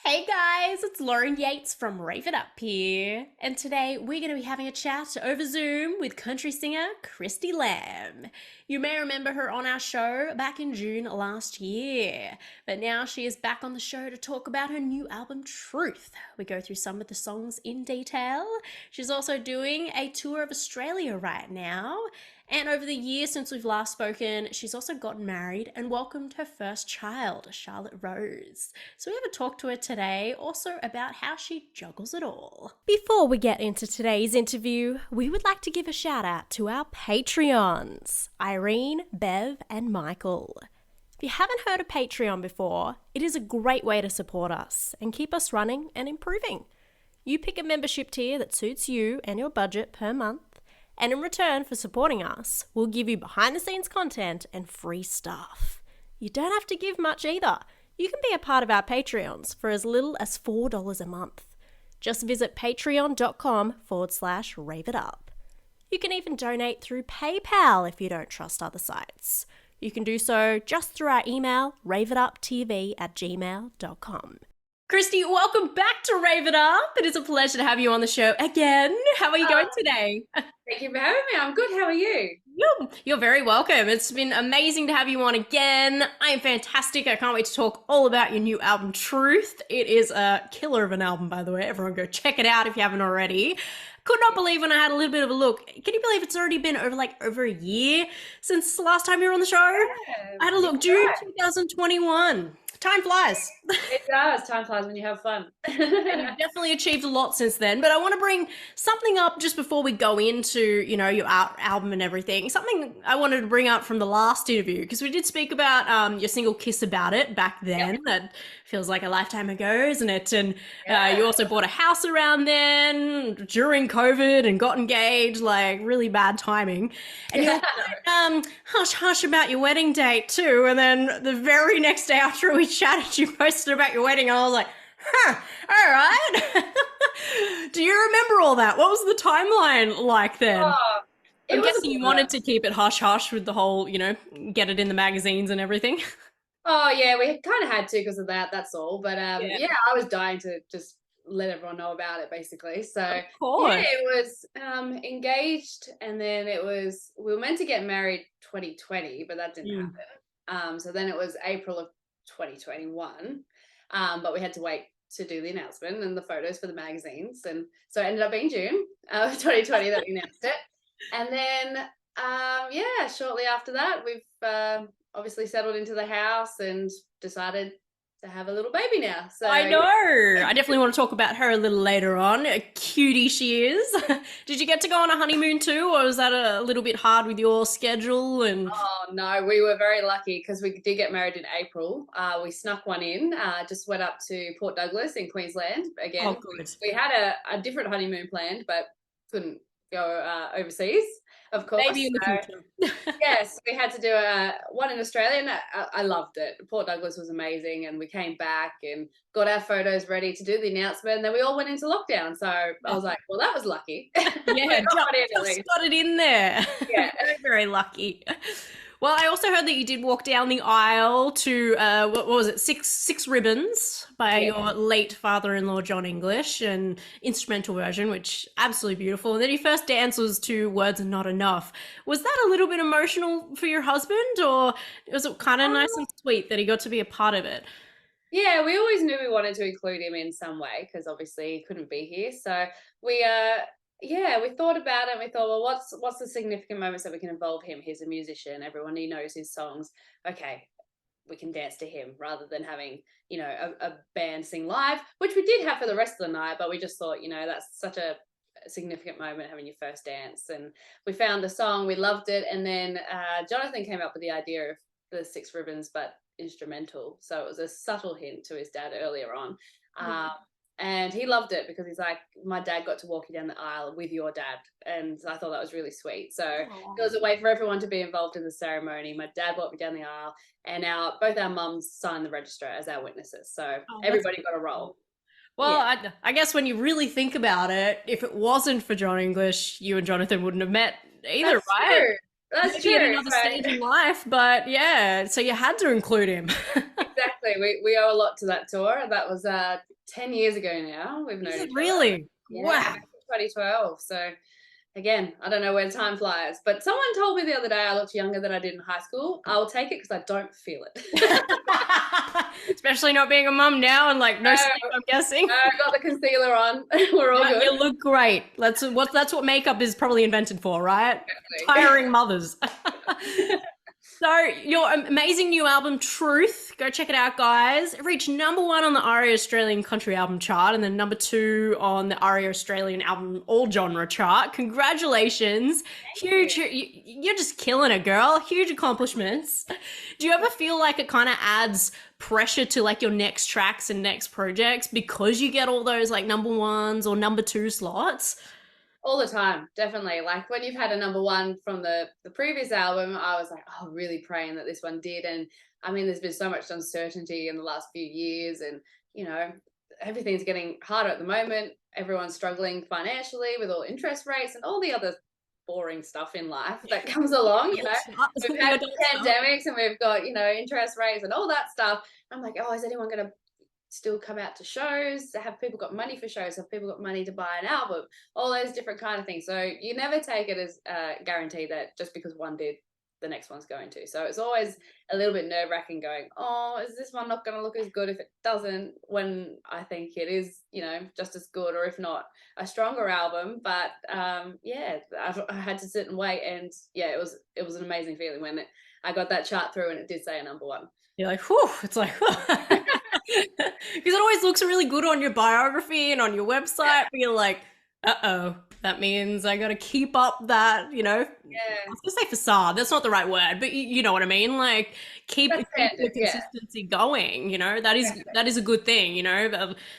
Hey guys, it's Lauren Yates from Rave It Up here, and today we're going to be having a chat over Zoom with country singer Christie Lamb. You may remember her on our show back in June last year, but now she is back on the show to talk about her new album Truth. We go through some of the songs in detail. She's also doing a tour of Australia right now, and over the years since we've last spoken, she's also gotten married and welcomed her first child, Charlotte Rose. So we have a talk to her today also about how she juggles it all. Before we get into today's interview, we would like to give a shout out to our Patreons, Irene, Bev, and Michael. If you haven't heard of Patreon before, it is a great way to support us and keep us running and improving. You pick a membership tier that suits you and your budget per month, and in return for supporting us, we'll give you behind-the-scenes content and free stuff. You don't have to give much either. You can be a part of our Patreons for as little as $4 a month. Just visit patreon.com/raveitup. You can even donate through PayPal if you don't trust other sites. You can do so just through our email, raveituptv@gmail.com. Christie, welcome back to Rave It Up. It is a pleasure to have you on the show again. How are you going today? Thank you for having me. I'm good. How are you? You're very welcome. It's been amazing to have you on again. I am fantastic. I can't wait to talk all about your new album, Truth. It is a killer of an album, by the way. Everyone go check it out if you haven't already. Could not believe when I had a little bit of a look. Can you believe it's already been over a year since the last time you were on the show? Yeah, I had a look, June 2021. Time flies. it does. Time flies when you have fun. And you've definitely achieved a lot since then, but I want to bring something up just before we go into, your album and everything. Something I wanted to bring up from the last interview, because we did speak about your single Kiss About It back then. Yep. That feels like a lifetime ago, isn't it? And you also bought a house around then during COVID and got engaged, like really bad timing. And you're like, hush hush about your wedding date too. And then the very next day after we chatted, you posted about your wedding, and I was like, all right. Do you remember all that? What was the timeline like then? I'm guessing you wanted to keep it hush hush with the whole, get it in the magazines and everything. Oh yeah, we kind of had to because of that. That's all. But yeah, I was dying to just let everyone know about it, basically. So yeah, it was engaged, and then we were meant to get married 2020, but that didn't happen. So then it was April of 2021, but we had to wait to do the announcement and the photos for the magazines, and so it ended up being June of 2020 that we announced it. And then shortly after that, we've obviously settled into the house and decided to have a little baby now. So I know. I definitely want to talk about her a little later on. A cutie she is. Did you get to go on a honeymoon too, or was that a little bit hard with your schedule? And oh no, we were very lucky because we did get married in April. We snuck one in. Just went up to Port Douglas in Queensland again. Oh, good. We had a different honeymoon planned, but couldn't go overseas, of course. Maybe in the future. Yes, we had to do one in Australia, and I loved it. Port Douglas was amazing, and we came back and got our photos ready to do the announcement, and then we all went into lockdown. So I was like, well, that was lucky. Yeah, just got it in there. Yeah. Very, very lucky. Well, I also heard that you did walk down the aisle to, what was it, Six Ribbons by your late father-in-law, John English, an instrumental version, which absolutely beautiful. And then your first dance was to Words Are Not Enough. Was that a little bit emotional for your husband, or was it kind of nice and sweet that he got to be a part of it? Yeah, we always knew we wanted to include him in some way because obviously he couldn't be here. So we we thought about it, and we thought, well, what's the significant moments that we can involve him? He's a musician, everyone, he knows his songs. Okay, we can dance to him rather than having, a band sing live, which we did have for the rest of the night, but we just thought, that's such a significant moment, having your first dance. And we found the song, we loved it, and then Jonathan came up with the idea of the Six Ribbons, but instrumental. So it was a subtle hint to his dad earlier on. And he loved it because he's like, my dad got to walk you down the aisle with your dad. And I thought that was really sweet. So it was a way for everyone to be involved in the ceremony. My dad walked me down the aisle, and both our mums signed the register as our witnesses. So everybody got a role. Well, I guess when you really think about it, if it wasn't for John English, you and Jonathan wouldn't have met either, That's right? True. That's Maybe true. at another stage in life, but yeah, so you had to include him. Exactly. exactly. We owe a lot to that tour. That was 10 years ago now. We've Is known it each other. really? Yeah, Wow. back in 2012. So again, I don't know where time flies, but someone told me the other day I looked younger than I did in high school. I'll take it because I don't feel it. Especially not being a mum now and like no sleep, I'm guessing. I got the concealer on. We're all Yeah, good. you look great. That's what makeup is probably invented for, right? Tiring mothers. So, your amazing new album, Truth, go check it out, guys. It reached #1 on the ARIA Australian Country Album Chart and then #2 on the ARIA Australian Album All Genre Chart. Congratulations. Huge. You're just killing it, girl. Huge accomplishments. Do you ever feel like it kind of adds pressure to like your next tracks and next projects because you get all those like #1s or #2 slots? All the time, definitely. Like when you've had a #1 from the previous album, I was like, oh, really praying that this one did. And I mean, there's been so much uncertainty in the last few years, and you know, everything's getting harder at the moment. Everyone's struggling financially with all interest rates and all the other boring stuff in life that comes along. We've had pandemics and we've got interest rates and all that stuff. I'm like, oh, is anyone going to still come out to shows? Have people got money for shows? Have people got money to buy an album? All those different kind of things. So you never take it as a guarantee that just because one did, the next one's going to. So it's always a little bit nerve-wracking going, oh, is this one not going to look as good if it doesn't, when I think it is, just as good, or if not a stronger album. But yeah, I had to sit and wait, and yeah, it was an amazing feeling when I got that chart through and it did say a #1. You're like, whew, it's like, because it always looks really good on your biography and on your website, but you're like, uh-oh, that means I gotta keep up that, I was Yeah, gonna say facade, that's not the right word, but you know what I mean? Like, keep that's the standard. Yeah, consistency going, that is a good thing,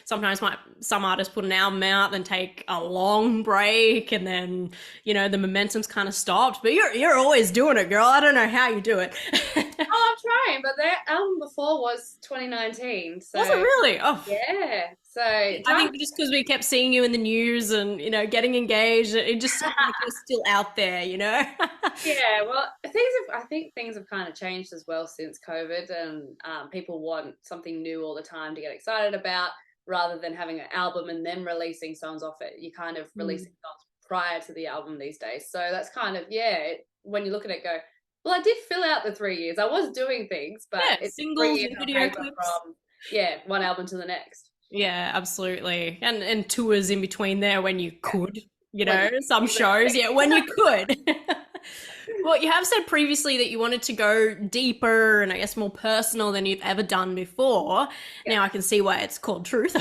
sometimes some artists put an album out, then take a long break, and then, the momentum's kind of stopped, but you're always doing it, girl. I don't know how you do it. oh, I'm trying, but their album before was 2019. So Was it really? Oh, yeah. So I think just because we kept seeing you in the news and getting engaged, it just seemed like you're still out there, yeah, well, I think things have kind of changed as well since COVID, and people want something new all the time to get excited about, rather than having an album and then releasing songs off it. You kind of releasing songs prior to the album these days. So that's kind of, yeah, when you look at it, go, well, I did fill out the 3 years. I was doing things, but Yeah, it's singles 3 years and on video paper clips. from one album to the next. Yeah, absolutely. And tours in between there when you could, some shows, exactly. yeah, when you could. Well, you have said previously that you wanted to go deeper and I guess more personal than you've ever done before. Now I can see why it's called Truth.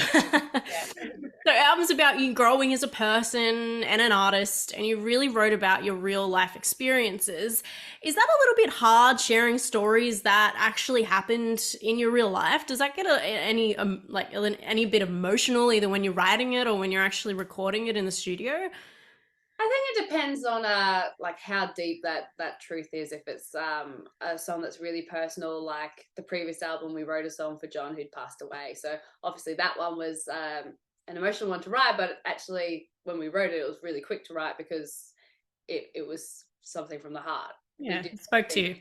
So album's about you growing as a person and an artist, and you really wrote about your real life experiences. Is that a little bit hard, sharing stories that actually happened in your real life? Does that get any bit emotional, either when you're writing it or when you're actually recording it in the studio? I think it depends on like how deep that truth is. If it's a song that's really personal, like the previous album, we wrote a song for John who'd passed away. So obviously that one was an emotional one to write, but actually when we wrote it, it was really quick to write because it was something from the heart. Yeah, it spoke to you.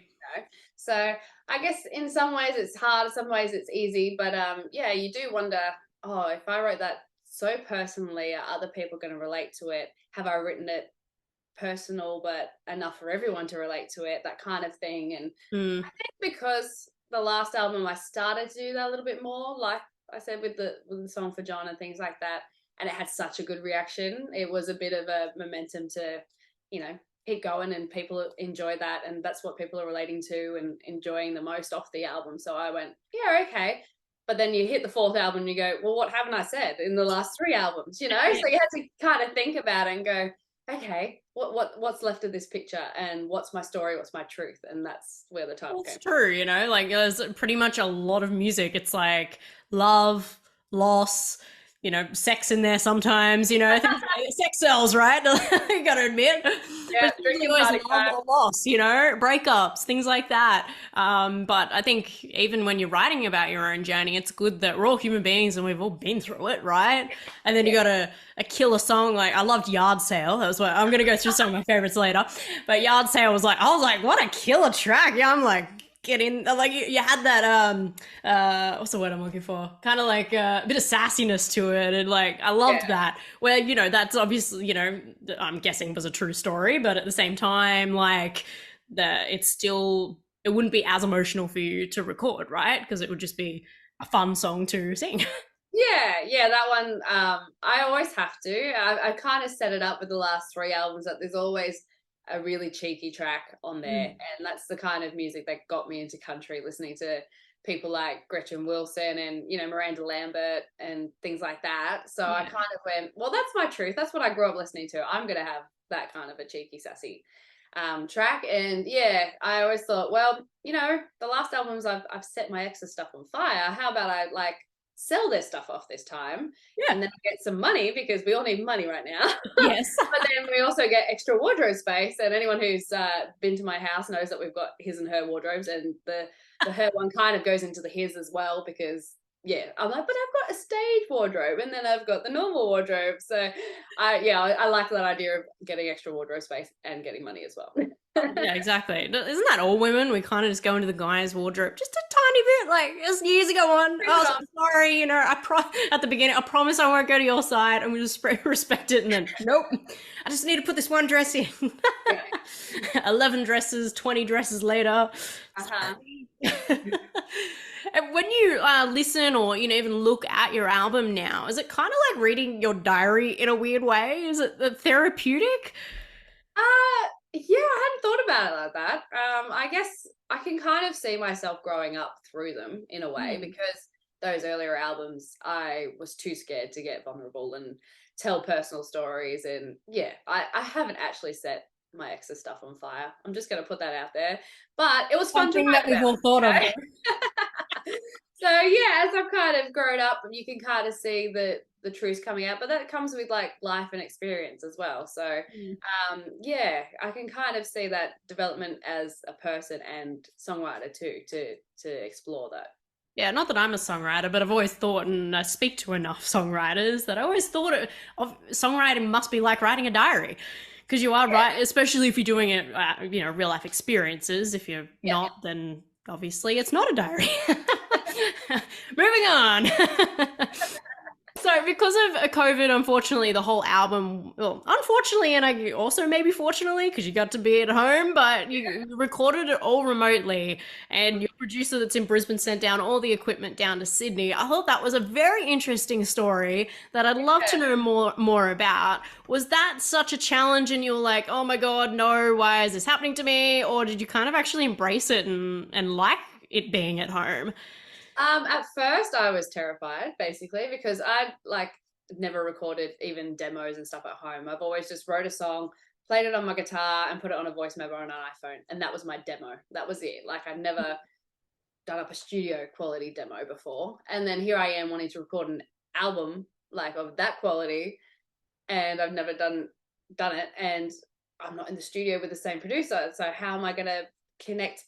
So I guess in some ways it's hard, in some ways it's easy, but yeah, you do wonder, oh, if I wrote that so personally, are other people going to relate to it? Have I written it personal but enough for everyone to relate to it? That kind of thing. And I think because the last album I started to do that a little bit more, like I said, with the song for John and things like that, and it had such a good reaction, it was a bit of a momentum to, keep going, and people enjoy that, and that's what people are relating to and enjoying the most off the album. So I went, yeah, okay. But then you hit the fourth album and you go, well, what haven't I said in the last 3 albums, So you had to kind of think about it and go, okay, what's left of this picture, and what's my story, what's my truth? And that's where the title came It's true, like there's pretty much a lot of music. It's like love, loss, sex in there sometimes, things like sex sells, right? You gotta admit. Yeah, But usually always love or loss, breakups, things like that. But I think even when you're writing about your own journey, it's good that we're all human beings and we've all been through it, right? And then you got a killer song. Like I loved Yard Sale. That was what I'm gonna go through some of my favorites later. But Yard Sale was like, I was like, what a killer track. Yeah, I'm like, get in, like you had that what's the word I'm looking for, kind of like a bit of sassiness to it, and like I loved Yeah. that, where that's obviously, I'm guessing was a true story, but at the same time, like it wouldn't be as emotional for you to record, right? Because it would just be a fun song to sing. Yeah, that one. I always have to. I kind of set it up with the last three albums that there's always a really cheeky track on there, Mm. and that's the kind of music that got me into country, listening to people like Gretchen Wilson and Miranda Lambert and things like that. So I Yeah. kind of went, well, that's my truth. That's what I grew up listening to. I'm gonna have that kind of a cheeky, sassy track. And yeah, I always thought, well, the last albums I've set my ex's stuff on fire. How about I like sell their stuff off this time, Yeah. and then get some money, because we all need money right now. Yes. But then we also get extra wardrobe space, and anyone who's been to my house knows that we've got his and her wardrobes, and the her one kind of goes into the his as well, because yeah, I'm like, but I've got a stage wardrobe, and then I've got the normal wardrobe. So I like that idea of getting extra wardrobe space and getting money as well. Yeah, exactly. Isn't that all women? We kind of just go into the guy's wardrobe just a tiny bit, like just years ago on. Oh, sorry, at the beginning, I promise I won't go to your side, and we just respect it. And then, nope, I just need to put this one dress in. Yeah. 11 dresses, 20 dresses later. Uh-huh. And when you listen or even look at your album now, is it kind of like reading your diary in a weird way? Is it therapeutic? Yeah, I hadn't thought about it like that. I guess I can kind of see myself growing up through them in a way, Mm. because those earlier albums, I was too scared to get vulnerable and tell personal stories. And yeah, I haven't actually set my ex's stuff on fire. I'm just going to put that out there. But it was fun to Something that write we've about. all thought of. So yeah, as I've kind of grown up, you can kind of see the truths coming out, but that comes with like life and experience as well. So Mm. yeah, I can kind of see that development as a person and songwriter too, to explore that. Yeah, not that I'm a songwriter, but I've always thought, and I speak to enough songwriters, that I always thought of songwriting must be like writing a diary. Because you are Yeah, right, especially if you're doing it, real life experiences. If you're yeah. not, then obviously it's not a diary. Moving on. So, because of COVID, unfortunately, the whole album, well, unfortunately, and I also maybe fortunately, because you got to be at home, but you recorded it all remotely, and your producer that's in Brisbane sent down all the equipment down to Sydney. I thought that was a very interesting story that I'd love to know more about. Was that such a challenge, and you were like, oh my God, no, why is this happening to me? Or did you kind of actually embrace it and like it being at home? At first I was terrified, basically, because I like never recorded even demos and stuff at home. I've always just wrote a song, played it on my guitar, and put it on a voice memo on an iPhone, and that was my demo. That was it. Like I'd never done up a studio quality demo before, and then here I am wanting to record an album like of that quality, and I've never done it, and I'm not in the studio with the same producer. So how am I going to connect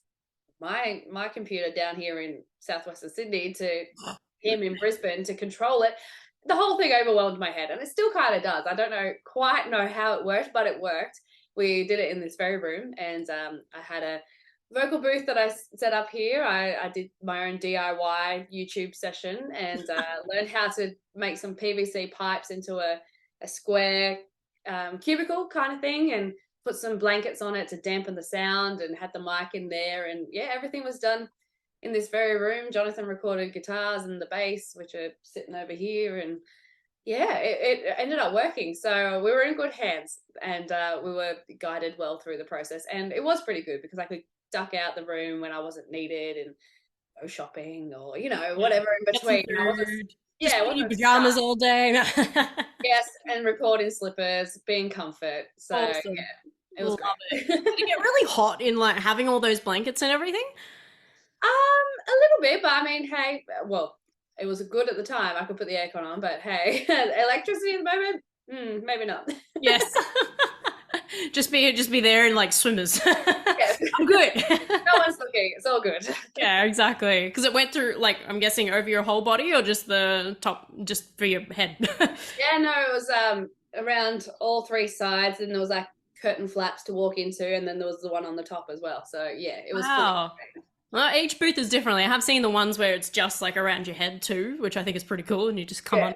my computer down here in southwestern Sydney to him in Brisbane to control it? The whole thing overwhelmed my head, and it still kind of does. I don't quite know how it worked, but it worked. We did it in this very room, and I had a vocal booth that I set up here. I did my own DIY YouTube session, and learned how to make some PVC pipes into a square cubicle kind of thing, and put some blankets on it to dampen the sound, and had the mic in there. And yeah, everything was done in this very room. Jonathan recorded guitars and the bass, which are sitting over here. And yeah, it ended up working. So we were in good hands, and we were guided well through the process. And it was pretty good, because I could duck out the room when I wasn't needed and go shopping, or Yeah. whatever in Get some between. I wasn't, food. Just yeah, it put in your wasn't pajamas stuck. all day. Yes, and record in slippers, be in comfort. So yeah, Awesome. it was Love it. great. Did it get really hot in like having all those blankets and everything? A little bit, but I mean, hey, well, it was good at the time. I could put the aircon on, but hey, electricity at the moment, maybe not. Yes. Just be there in like swimmers. Yes, I'm good. no one's looking. It's all good. Yeah, exactly. Because it went through like I'm guessing over your whole body or just the top, just for your head. Yeah, no, it was around all three sides, and there was like curtain flaps to walk into, and then there was the one on the top as well. So yeah, it was fully Wow. contained. Well, each booth is differently. I have seen the ones where it's just like around your head too, which I think is pretty cool, and you just come Yeah.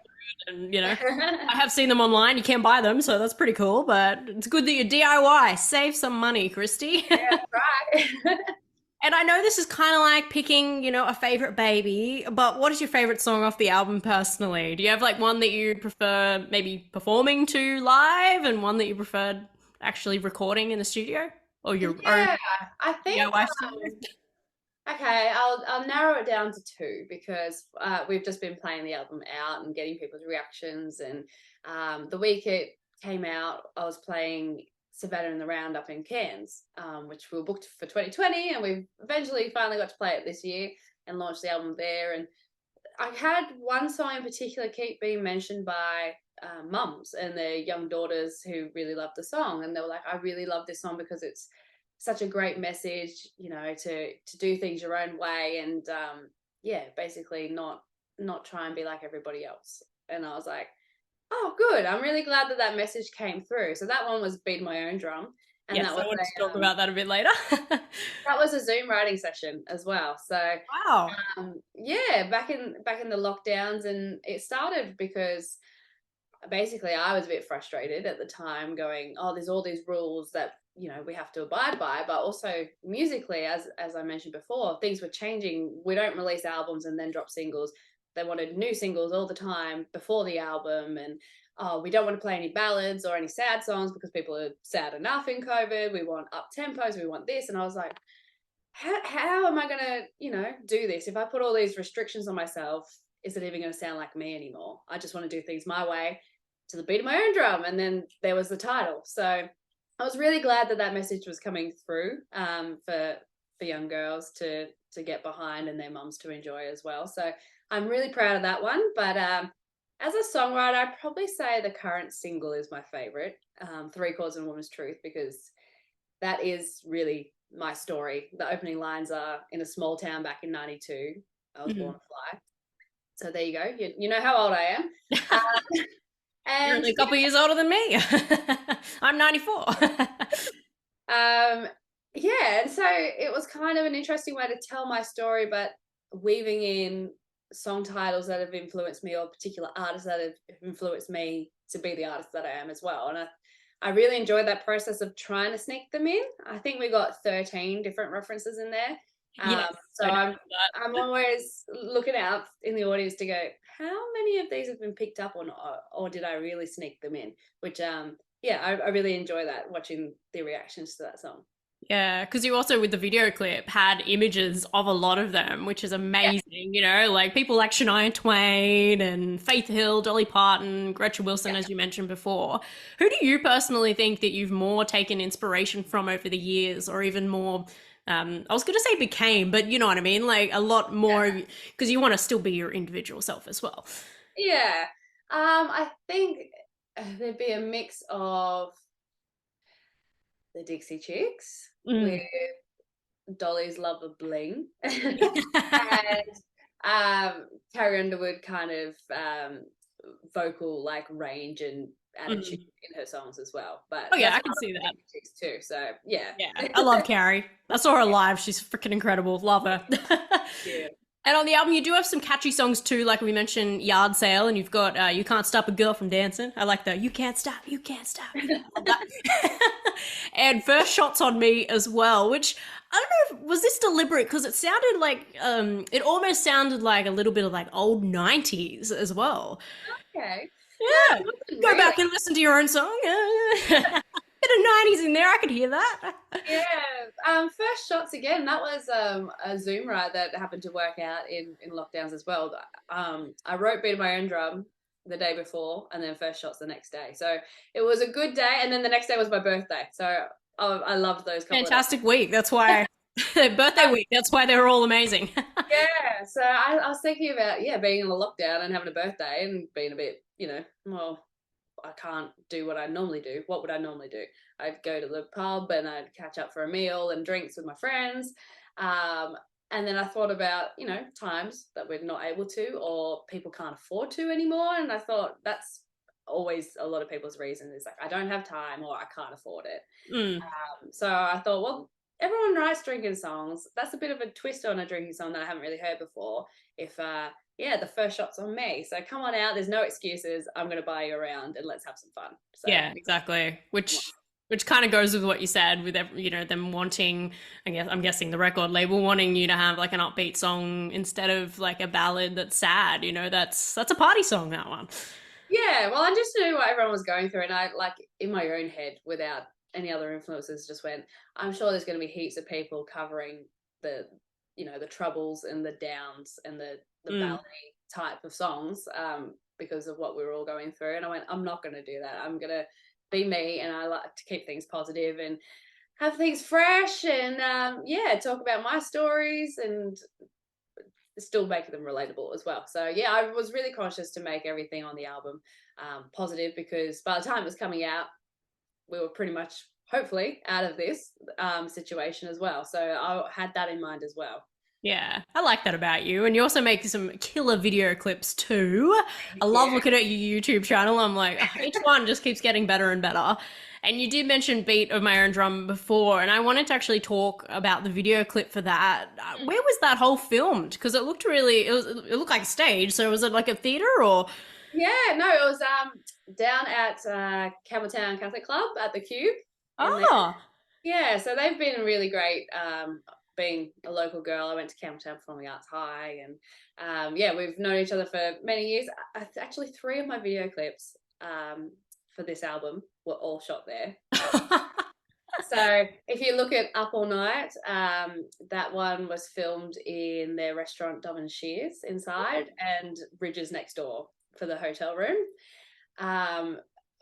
under it, and I have seen them online. You can buy them, so that's pretty cool. But it's good that you DIY. Save some money, Christy. Right. And I know this is kind of like picking, a favorite baby, but what is your favorite song off the album personally? Do you have like one that you prefer maybe performing to live and one that you preferred actually recording in the studio or your own Yeah, I think DIY studio? okay, I'll narrow it down to two because we've just been playing the album out and getting people's reactions. And the week it came out, I was playing Savannah in the Roundup in Cairns, which we were booked for 2020, and we eventually finally got to play it this year and launched the album there. And I had one song in particular keep being mentioned by mums and their young daughters who really loved the song, and they were like, "I really love this song because it's such a great message, to do things your own way and yeah, basically not try and be like everybody else." And I was like, "Oh, good! I'm really glad that that message came through." So that one was "Beat My Own Drum," and Yes, that I was want to talk a about that a bit later. Zoom writing session as well. So Wow. yeah, back in the lockdowns, and it started because basically I was a bit frustrated at the time, going, "Oh, there's all these rules that we have to abide by," but also musically, as I mentioned before, things were changing. We don't release albums and then drop singles. They wanted new singles all the time before the album, and oh, we don't want to play any ballads or any sad songs because people are sad enough in COVID. We want up tempos, we want this. And I was like, how am I going to, do this? If I put all these restrictions on myself, is it even going to sound like me anymore? I just want to do things my way to the beat of my own drum. And then there was the title. So I was really glad that that message was coming through for young girls to get behind and their mums to enjoy as well. So I'm really proud of that one. But as a songwriter, I'd probably say the current single is my favorite, Three Chords and a Woman's Truth, because that is really my story. The opening lines are, "In a small town back in 92, I was born Mhm. to fly." So there you go. You know how old I am. You're And only a couple years older than me. I'm 94. yeah, and so it was kind of an interesting way to tell my story, but weaving in song titles that have influenced me or particular artists that have influenced me to be the artist that I am as well. And I really enjoyed that process of trying to sneak them in. I think we got 13 different references in there. Yes, So I know I'm always looking out in the audience to go, how many of these have been picked up or not, or did I really sneak them in? Which yeah, I really enjoy that, watching the reactions to that song. Yeah, because you also, with the video clip, had images of a lot of them, which is Yeah, amazing. Like people like Shania Twain and Faith Hill, Dolly Parton, Gretchen Wilson, yeah. as you mentioned before. Who do you personally think that you've more taken inspiration from over the years, or even more? I was going to say became, but you know what I mean? Like a lot more, because you want to still be your individual self as well. Yeah. I think there'd be a mix of the Dixie Chicks with Mm. Dolly's love of bling and Carrie Underwood kind of vocal like range and attitude Mm. in her songs as well. Oh But yeah, that's I why can I love see the that. Dixie Chicks too. So yeah. Yeah, I love Carrie. I saw her live. She's freaking incredible. Love her. Yeah. And on the album, you do have some catchy songs too, like we mentioned, "Yard Sale," and you've got "You Can't Stop a Girl from Dancing." I like the "You Can't Stop, You Can't Stop." I love that. And "First Shots on Me" as well, which I don't know, was this deliberate? Because it sounded like it almost sounded like a little bit of like old '90s as well. Okay. No, Yeah, it wasn't go really. back and listen to your own song. Bit of '90s in there, I could hear that. Yeah. First shots again. That was a Zoom ride that happened to work out in lockdowns as well. I wrote "Beat My Own Drum" the day before, and then first shots the next day. So it was a good day, and then the next day was my birthday. So I loved those couple of days. Fantastic week. That's why birthday week. That's why they were all amazing. Yeah. So I was thinking about being in a lockdown and having a birthday and being a bit, well, I can't do what I normally do. What would I normally do? I'd go to the pub and I'd catch up for a meal and drinks with my friends. Um, and then I thought about, times that we're not able to or people can't afford to anymore. And I thought that's always a lot of people's reason is like, I don't have time or I can't afford it. Mm. So I thought, well, everyone writes drinking songs. That's a bit of a twist on a drinking song that I haven't really heard before. If yeah, the first shot's on me. So come on out. There's no excuses. I'm gonna buy you around and let's have some fun. So Yeah, exactly. Which kind of goes with what you said with them wanting, I guess I'm guessing the record label wanting you to have like an upbeat song instead of like a ballad that's sad. That's a party song, that one. yeah, well, I just knew what everyone was going through, and I like in my own head, without any other influences, just went. I'm sure there's going to be heaps of people covering the, the troubles and the downs and the Mm. ballady type of songs, because of what we were all going through. And I went, I'm not going to do that. I'm going to be me, and I like to keep things positive and have things fresh, and yeah, talk about my stories and still making them relatable as well. So yeah, I was really conscious to make everything on the album positive, because by the time it was coming out, we were pretty much hopefully out of this situation as well. So I had that in mind as well. Yeah, I like that about you. And you also make some killer video clips too. I Thank love you. looking at your YouTube channel. I'm like, each one just keeps getting better and better. And you did mention Beat of My Own Drum before, and I wanted to actually talk about the video clip for that. Where was that whole filmed? Because it looked like a stage. So was it like a theater or? Yeah, no, it was down at Campbelltown Catholic Club at the Cube in there. Oh, Yeah, so they've been really great. Being a local girl, I went to Campbelltown Performing Arts High, and yeah, we've known each other for many years. Actually, three of my video clips for this album were all shot there. So if you look at Up All Night, that one was filmed in their restaurant Dom and Shears inside, and Ridges next door for the hotel room.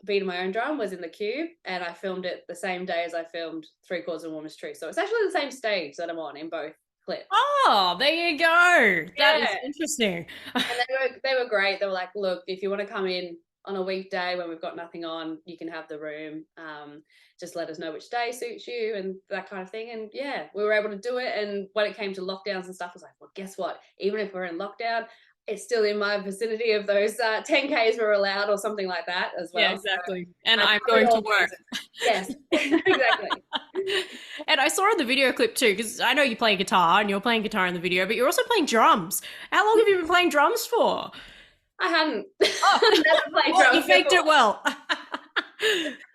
Beating My Own Drum was in the Cube, and I filmed it the same day as I filmed Three Chords and Woman's Truth. So it's actually the same stage that I'm on in both clips. oh, there you go. That is Yeah, interesting. and they were great. They were like, look, if you want to come in on a weekday when we've got nothing on, you can have the room. Just let us know which day suits you and that kind of thing. And yeah, we were able to do it. And when it came to lockdowns and stuff, I was like, well, guess what? Even if we're in lockdown, it's still in my vicinity of those 10Ks were allowed or something like that as Yeah, well. So exactly. And I I'm covered going to all work. bases. Yes, exactly. And I saw in the video clip too, because I know you play guitar and you're playing guitar in the video, but you're also playing drums. How long have you been playing drums for? I hadn't Oh, never played well, you drums faked before. it well.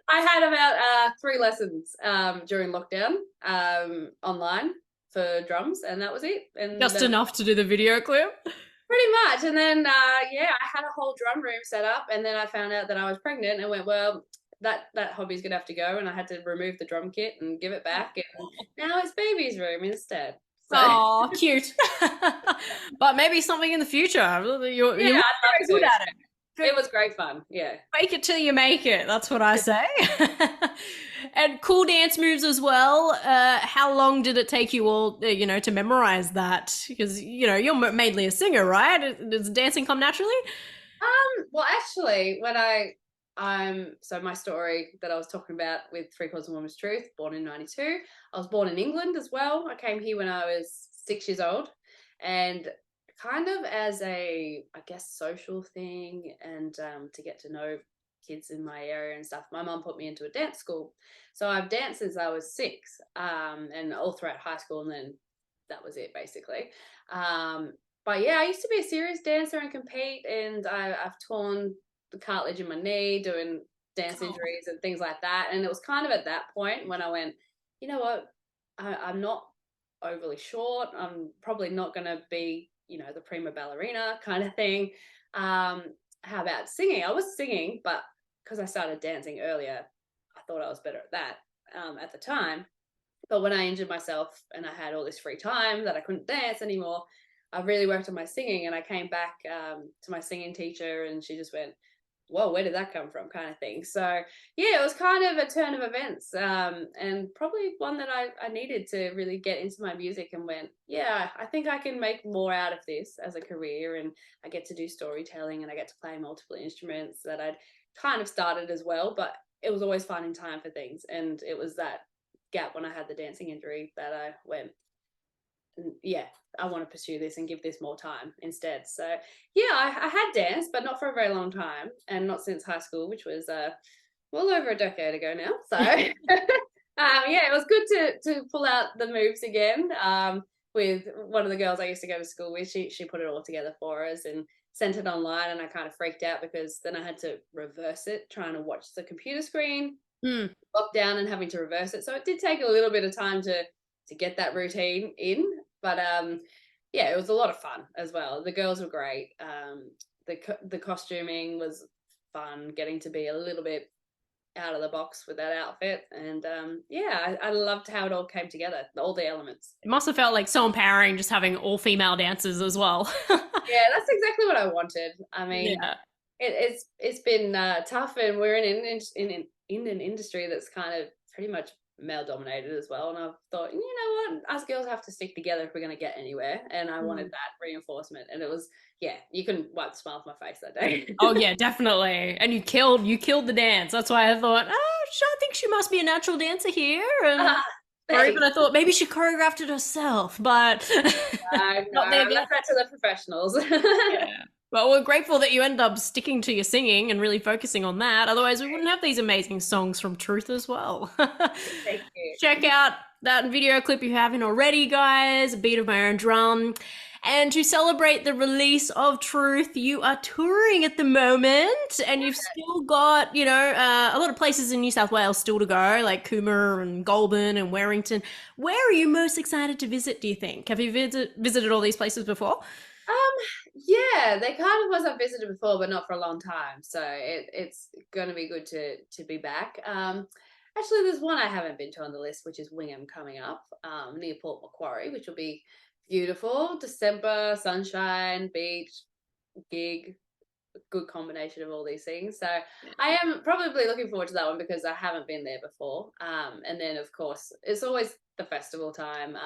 I had about 3 lessons during lockdown online for drums, and that was it. And Just enough to do the video clip. pretty much. And then yeah, I had a whole drum room set up, and then I found out that I was pregnant, and went, well, that hobby's gonna have to go, and I had to remove the drum kit and give it back, and now it's baby's room instead. So Oh, cute. But maybe something in the future. yeah, You're I'd love very good to. at it. It was great fun. Yeah. Fake it till you make it. That's what I say. And cool dance moves as well. How long did it take you all, to memorize that? Because you're mainly a singer, right? Does dancing come naturally? Well, actually, when so my story that I was talking about with Three Chords and Woman's Truth, born in '92. I was born in England as well. I came here when I was 6 years old, and kind of as a, I guess, social thing, and to get to know kids in my area and stuff. My mum put me into a dance school, so I've danced since I was 6, and all throughout high school, and then that was it basically. Um, but yeah, I used to be a serious dancer and compete, and I've torn the cartilage in my knee doing dance Oh. injuries and things like that. And it was kind of at that point when I went, you know what, I'm not overly short. I'm probably not going to be, the prima ballerina kind of thing. How about singing? I was singing, but because I started dancing earlier, I thought I was better at that at the time. But when I injured myself and I had all this free time that I couldn't dance anymore, I really worked on my singing, and I came back to my singing teacher, and she just went, whoa, where did that come from, kind of thing. So yeah, it was kind of a turn of events, and probably one that I needed to really get into my music, and went, yeah, I think I can make more out of this as a career, and I get to do storytelling, and I get to play multiple instruments that I'd kind of started as well, but it was always finding time for things. And it was that gap when I had the dancing injury that I went, yeah, I want to pursue this and give this more time instead. So yeah, I had danced, but not for a very long time, and not since high school, which was well over a decade ago now. So Yeah, it was good to pull out the moves again. With one of the girls I used to go to school with, she put it all together for us and sent it online, and I kind of freaked out because then I had to reverse it, trying to watch the computer screen, Mm. locked down, and having to reverse it. So it did take a little bit of time to get that routine in, but yeah, it was a lot of fun as well. The girls were great. The costuming was fun, getting to be a little bit out of the box with that outfit. And yeah, I loved how it all came together, all the elements. It must have felt like so empowering just having all female dancers as well. Yeah, that's exactly what I wanted. I mean, Yeah. it's been tough, and we're in an industry that's kind of pretty much male dominated as well. And I've thought, you know what, us girls have to stick together if we're going to get anywhere. And I wanted Mm. that reinforcement, and it was, yeah, you couldn't wipe the smile off my face that day. Oh yeah, definitely. And you killed the dance. That's why I thought, oh, I think she must be a natural dancer here. And or even Thanks. I thought maybe she choreographed it herself, but No, not there I yet. left that to the professionals. Yeah. Well, we're grateful that you end up sticking to your singing and really focusing on that. Otherwise, we wouldn't have these amazing songs from Truth as well. Thank you. Check out that video clip you haven't already, guys. A beat of my own drum. And to celebrate the release of Truth, you are touring at the moment, and you've still got, a lot of places in New South Wales still to go, like Coomera and Goulburn and Warrington. Where are you most excited to visit, do you think? Have you visited all these places before? Yeah, they kind of was I've visited before, but not for a long time. So it's going to be good to be back. Actually, there's one I haven't been to on the list, which is Wingham coming up, near Port Macquarie, which will be beautiful. December, sunshine, beach, gig, good combination of all these things. So I am probably looking forward to that one because I haven't been there before. And then of course it's always the festival time,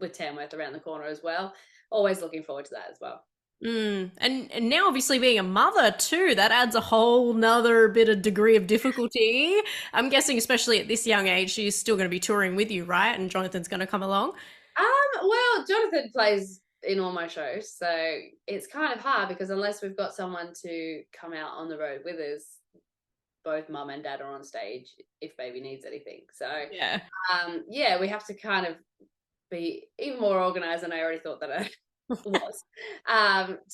with Tamworth around the corner as well. Always looking forward to that as well. And now obviously being a mother too, that adds a whole nother bit of degree of difficulty. I'm guessing, especially at this young age, she's still going to be touring with you, right? And Jonathan's going to come along. Well, Jonathan plays in all my shows, so it's kind of hard because unless we've got someone to come out on the road with us, both mum and dad are on stage if baby needs anything. So Yeah. yeah, we have to kind of be even more organized than I already thought that I was.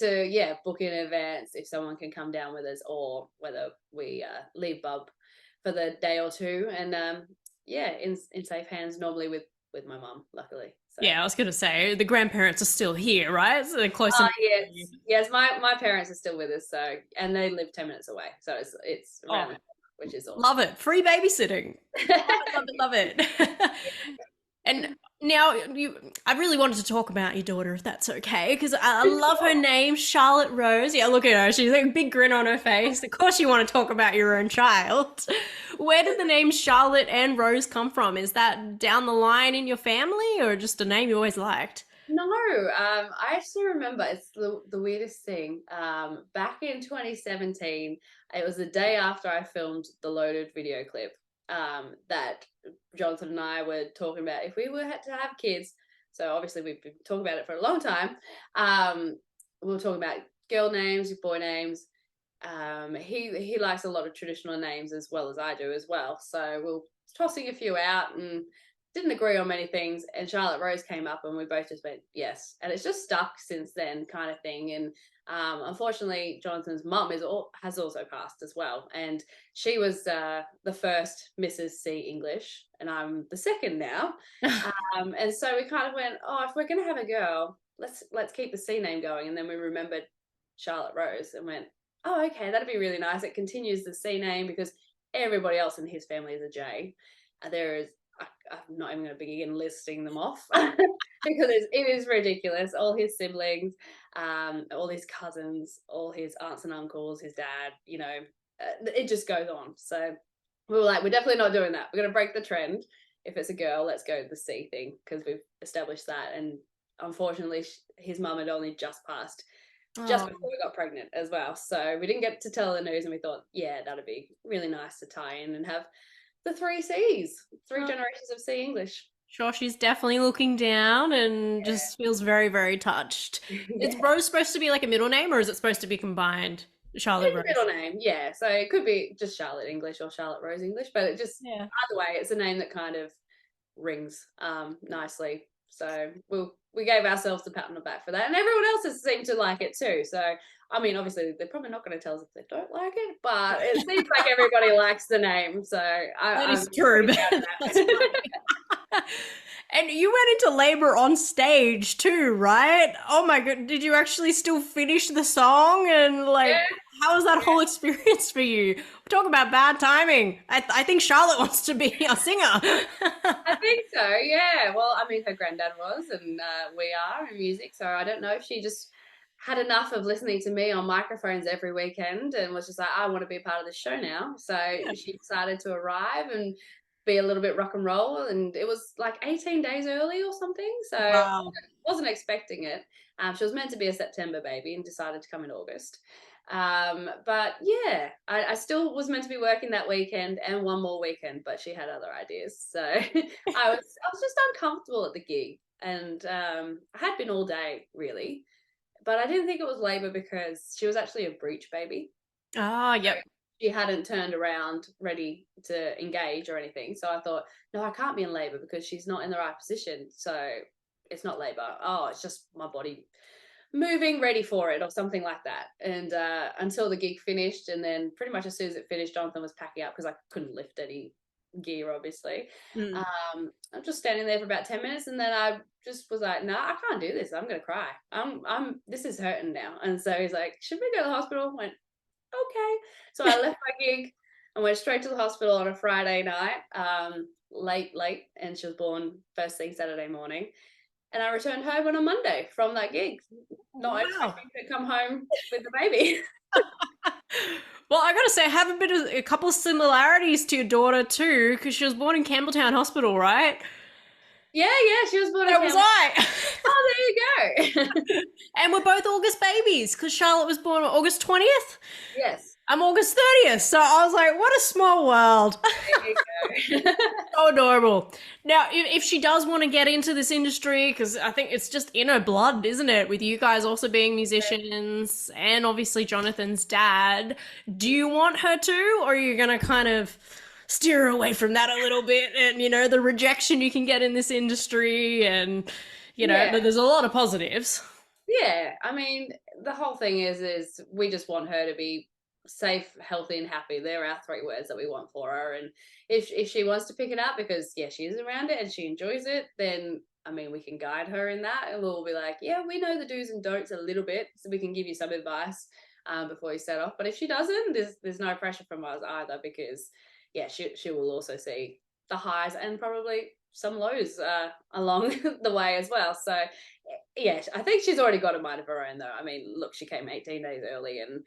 To yeah, book in advance if someone can come down with us, or whether we leave Bub for the day or two, and yeah, in safe hands normally with my mum, luckily. So Yeah, I was going to say the grandparents are still here, right? So they're close enough. yes, yes, my parents are still with us, so and they live 10 minutes away, so it's Oh, around the corner, which is awesome. love it. Free babysitting. Love it, love it, love it. And now I really wanted to talk about your daughter, if that's okay, because I love her name, Charlotte Rose. Yeah, look at her. She's like a big grin on her face. Of course, you want to talk about your own child. Where did the name Charlotte and Rose come from? Is that down the line in your family, or just a name you always liked? No, I actually remember it's the weirdest thing. Back in 2017, it was the day after I filmed the loaded video clip. That Jonathan and I were talking about if we were had to have kids. So obviously we've been talking about it for a long time. We were talking about girl names, boy names. He likes a lot of traditional names as well as I do as well. So we're tossing a few out and didn't agree on many things, and Charlotte Rose came up and we both just went yes, and it's just stuck since then, kind of thing. And unfortunately Jonathan's mum has also passed as well, and she was the first Mrs. C English, and I'm the second now. And so we kind of went, oh, if we're gonna have a girl, let's keep the C name going. And then we remembered Charlotte Rose and went, oh, okay, that'd be really nice. It continues the C name because everybody else in his family is a J. There is I'm not even going to begin listing them off because it is ridiculous. All his siblings, all his cousins, all his aunts and uncles, his dad, it just goes on. So we were like, we're definitely not doing that. We're going to break the trend. If it's a girl, let's go the C thing because we've established that. And unfortunately, his mum had only just passed just Oh, before we got pregnant as well. So we didn't get to tell the news, and we thought, yeah, that'd be really nice to tie in and have the three C's, three oh, generations of C English. sure, she's definitely looking down and just feels very, very touched. Is Yeah. Rose supposed to be like a middle name, or is it supposed to be combined? Charlotte It's a Rose. middle name, yeah. So it could be just Charlotte English or Charlotte Rose English, but it just Yeah. either way, it's a name that kind of rings nicely. So we gave ourselves a pat on the back for that, and everyone else has seemed to like it too. So I mean, obviously they're probably not going to tell us if they don't like it, but it seems like everybody likes the name. So That I'm is true, pretty but proud of that's that. funny. And you went into labor on stage too, right? Oh my god, did you actually still finish the song? And like, Yeah, how was that yeah. whole experience for you? Talk about bad timing. I think Charlotte wants to be a singer. I think so, yeah. Well, I mean, her granddad was, and we are in music, so I don't know if she just had enough of listening to me on microphones every weekend and was just like, I want to be a part of this show now. So she decided to arrive and be a little bit rock and roll, and it was like 18 days early or something. So I Wow. wasn't expecting it. She was meant to be a September baby and decided to come in August. But yeah, I still was meant to be working that weekend and one more weekend, but she had other ideas. So I was just uncomfortable at the gig, and I had been all day really, but I didn't think it was labor because she was actually a breech baby. Ah, yep. She hadn't turned around ready to engage or anything. So I thought, no, I can't be in labor because she's not in the right position. So it's not labor. Oh, it's just my body moving ready for it or something like that. And until the gig finished, and then pretty much as soon as it finished, Jonathan was packing up because I couldn't lift any gear obviously. Mm. I'm just standing there for about 10 minutes, and then I just was like, no, I can't do this, I'm gonna cry. I'm this is hurting now. And so he's like, should we go to the hospital? I went, okay. So I left my gig and went straight to the hospital on a Friday night, late, and she was born first thing Saturday morning. And I returned home on a Monday from that gig, not Wow. expecting to come home with the baby. Well, I gotta say, I have a couple of similarities to your daughter too, because she was born in Campbelltown Hospital, right? Yeah, she was born in So was Campbell. I. Oh, there you go. And we're both August babies, because Charlotte was born on August 20th. Yes, I'm August 30th. So I was like, what a small world. there you go. So adorable. Now, if she does want to get into this industry, because I think it's just in her blood, isn't it? With you guys also being musicians and obviously Jonathan's dad, do you want her to, or are you going to kind of steer her away from that a little bit and, the rejection you can get in this industry and, Yeah, there's a lot of positives. yeah. I mean, the whole thing is we just want her to be safe, healthy, and happy. They're our three words that we want for her. And if she wants to pick it up because yeah, she is around it and she enjoys it, then I mean we can guide her in that, and we'll be like, yeah, we know the do's and don'ts a little bit, so we can give you some advice before you set off. But if she doesn't, there's no pressure from us either, because yeah, she will also see the highs and probably some lows along the way as well. So yeah, I think she's already got a mind of her own though. I mean, look, she came 18 days early and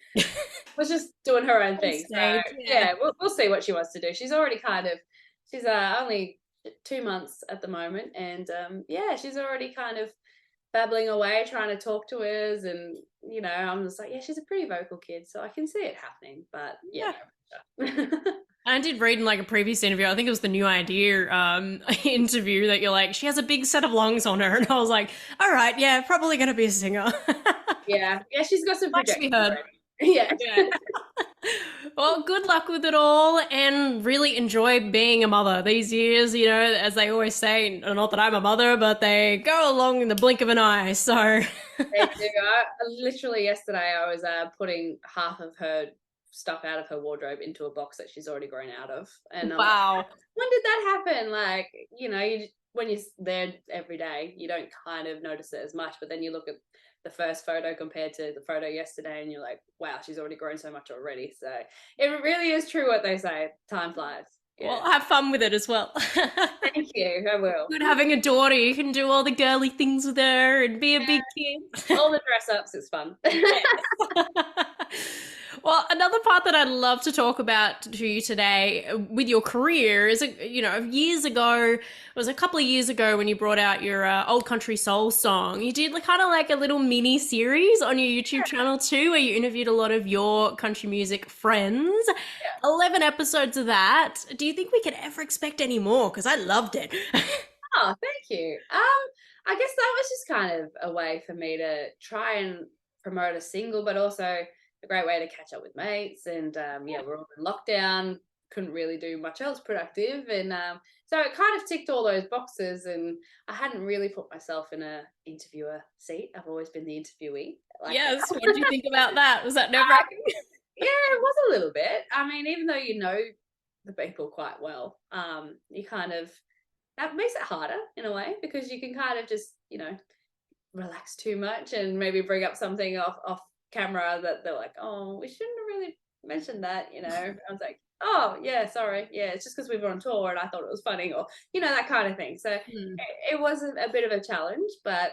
was just doing her own On thing. So stage, yeah. yeah, we'll see what she wants to do. She's already kind of, she's only 2 months at the moment, and yeah, she's already kind of babbling away, trying to talk to us, and I'm just like, yeah, she's a pretty vocal kid, so I can see it happening. But yeah, Yeah. no pressure. I did read in like a previous interview, I think it was the New Idea interview, that you're like, she has a big set of lungs on her. And I was like, all right, yeah, probably going to be a singer. Yeah, she's got some Likes to be projections heard. already. Yeah. Yeah. Well, good luck with it all and really enjoy being a mother these years, as they always say, not that I'm a mother, but they go along in the blink of an eye. So, They do. Literally yesterday, I was putting half of her stuff out of her wardrobe into a box that she's already grown out of, and I'm like, wow. when did that happen? Like, when you're there every day, you don't kind of notice it as much, but then you look at the first photo compared to the photo yesterday, and you're like, wow, she's already grown so much already. So it really is true what they say. Time flies. Well, Yeah. have fun with it as well. Thank you. I will. Good having a daughter. You can do all the girly things with her and be a Yeah, big kid. all the dress ups is fun. Yes. Well, another part that I'd love to talk about to you today with your career is, years ago, it was a couple of years ago when you brought out your old country soul song. You did kind of like a little mini series on your YouTube channel too, where you interviewed a lot of your country music friends. 11 episodes of that. Do you think we could ever expect any more? Because I loved it. Oh, thank you. I guess that was just kind of a way for me to try and promote a single, but also a great way to catch up with mates. And yeah, we're all in lockdown, couldn't really do much else productive. And so it kind of ticked all those boxes. And I hadn't really put myself in a interviewer seat. I've always been the interviewee. Like that. Yes. What did you think about that? Was that nerve-wracking? Yeah, it was a little bit. I mean, even though you know the people quite well, you kind of that makes it harder in a way because you can kind of just, relax too much and maybe bring up something off camera that they're like, oh, we shouldn't have really mentioned that, I was like, oh yeah, sorry, yeah, it's just because we were on tour and I thought it was funny, or that kind of thing. So it wasn't a bit of a challenge, but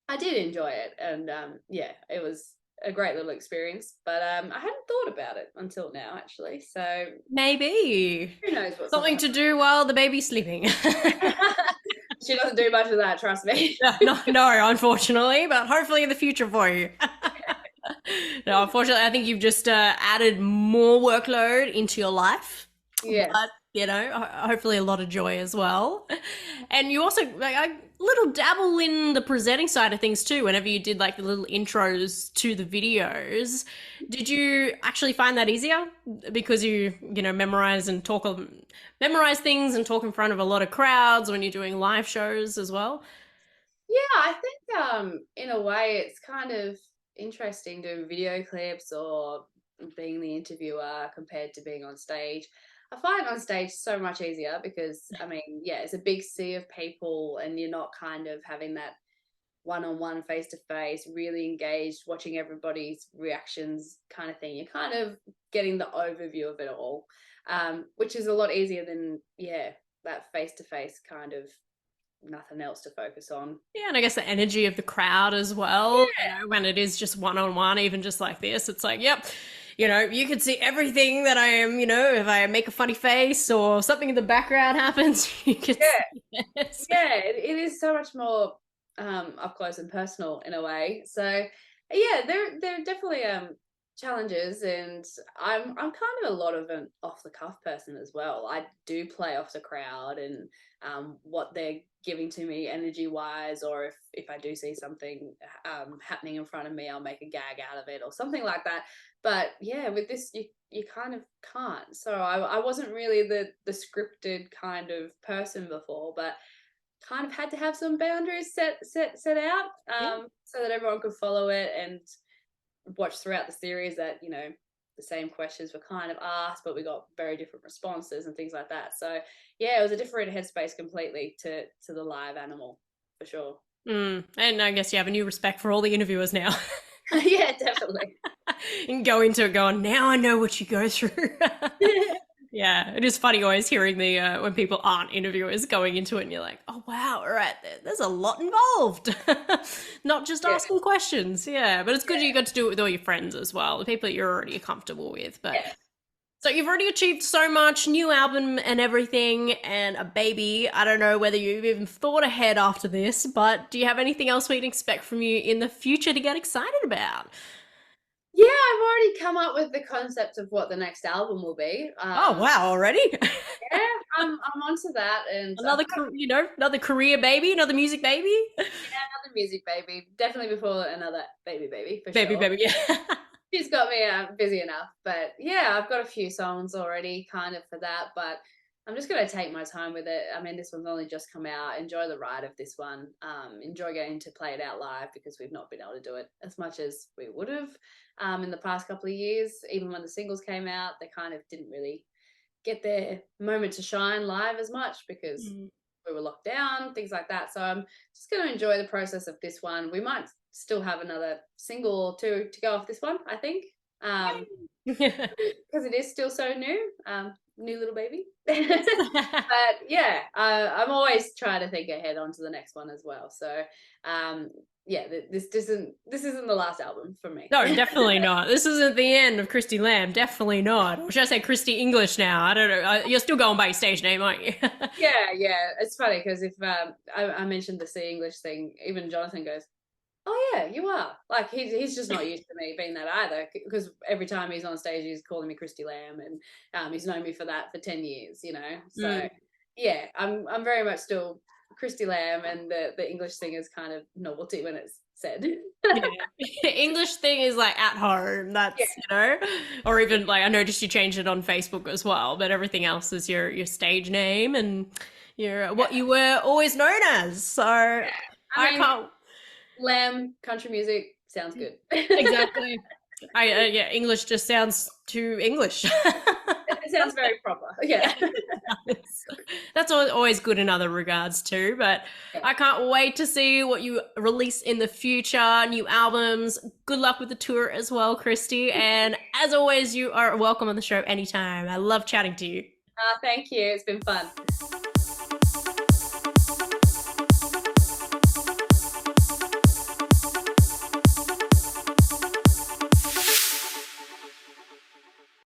I did enjoy it. And yeah, it was a great little experience, but I hadn't thought about it until now, actually. So Maybe who knows what's going to something to do while the baby's sleeping. happen. She doesn't do much of that, trust me. No, no, unfortunately, but hopefully in the future for you. No, unfortunately, I think you've just added more workload into your life, Yes. but hopefully a lot of joy as well. And you also like a little dabble in the presenting side of things too. Whenever you did like the little intros to the videos, did you actually find that easier because you memorize things and talk in front of a lot of crowds when you're doing live shows as well? Yeah, I think in a way it's kind of interesting doing video clips or being the interviewer compared to being on stage. I find on stage so much easier because I mean, yeah, it's a big sea of people and you're not kind of having that one-on-one face-to-face, really engaged, watching everybody's reactions kind of thing. You're kind of getting the overview of it all, which is a lot easier than, yeah, that face-to-face kind of nothing else to focus on. Yeah, and I guess the energy of the crowd as well. When it is just one on one, even just like this, it's like, yep, you can see everything that I am. If I make a funny face or something in the background happens, you can Yeah, see it. yeah, it is so much more up close and personal in a way. So yeah, there are definitely challenges, and I'm kind of a lot of an off the cuff person as well. I do play off the crowd and what they're giving to me energy wise, or if I do see something happening in front of me, I'll make a gag out of it or something like that. But yeah, with this you kind of can't. So I wasn't really the scripted kind of person before, but kind of had to have some boundaries set out Yeah. so that everyone could follow it and watch throughout the series that the same questions were kind of asked, but we got very different responses and things like that. So yeah, it was a different headspace completely to the live animal for sure. And I guess you have a new respect for all the interviewers now. Yeah, definitely. You can go into it going, now I know what you go through. Yeah, it is funny always hearing the when people aren't interviewers going into it, and you're like, oh wow, all right, there's a lot involved, not just Yeah, asking questions. Yeah, but it's good you got to do it with all your friends as well, the people that you're already comfortable with. But yeah. so you've already achieved so much, new album and everything, and a baby. I don't know whether you've even thought ahead after this, but do you have anything else we can expect from you in the future to get excited about? Yeah, I've already come up with the concept of what the next album will be. Oh wow, already. Yeah, I'm onto that, and I've Another, another career baby, another music baby. another music baby, definitely before another baby for Baby, sure. baby, yeah. She's got me busy enough, but yeah, I've got a few songs already kind of for that, but I'm just gonna take my time with it. I mean, this one's only just come out. Enjoy the ride of this one. Enjoy getting to play it out live because we've not been able to do it as much as we would have in the past couple of years. Even when the singles came out, they kind of didn't really get their moment to shine live as much because Mm. we were locked down, things like that. So I'm just going to enjoy the process of this one. We might still have another single or two to go off this one, I think, because it is still so new, new little baby. But yeah, I'm always trying to think ahead onto the next one as well. So yeah, this isn't the last album for me. No, definitely not. This isn't the end of Christie Lamb. Definitely not. Or should I say Christie English now? I don't know. You're still going by your stage name, aren't you? Yeah. It's funny because if I mentioned the C English thing, even Jonathan goes, "Oh yeah, you are." Like he's just not used to me being that either because every time he's on stage, he's calling me Christie Lamb, and he's known me for that for 10 years. So Mm. yeah, I'm very much still Christie Lamb, and the English thing is kind of novelty when it's said. Yeah. English thing is like at home. Yeah, That's, or even like I noticed you changed it on Facebook as well, but everything else is your stage name and your what you were always known as. So I I mean, can't Lamb, country music sounds good. exactly. I yeah, English just sounds too English. It sounds very proper. Yeah, Yeah. it does. That's always good in other regards too. But Yeah. I can't wait to see what you release in the future, new albums. Good luck with the tour as well, Christy. And as always, you are welcome on the show anytime. I love chatting to you. Thank you. It's been fun.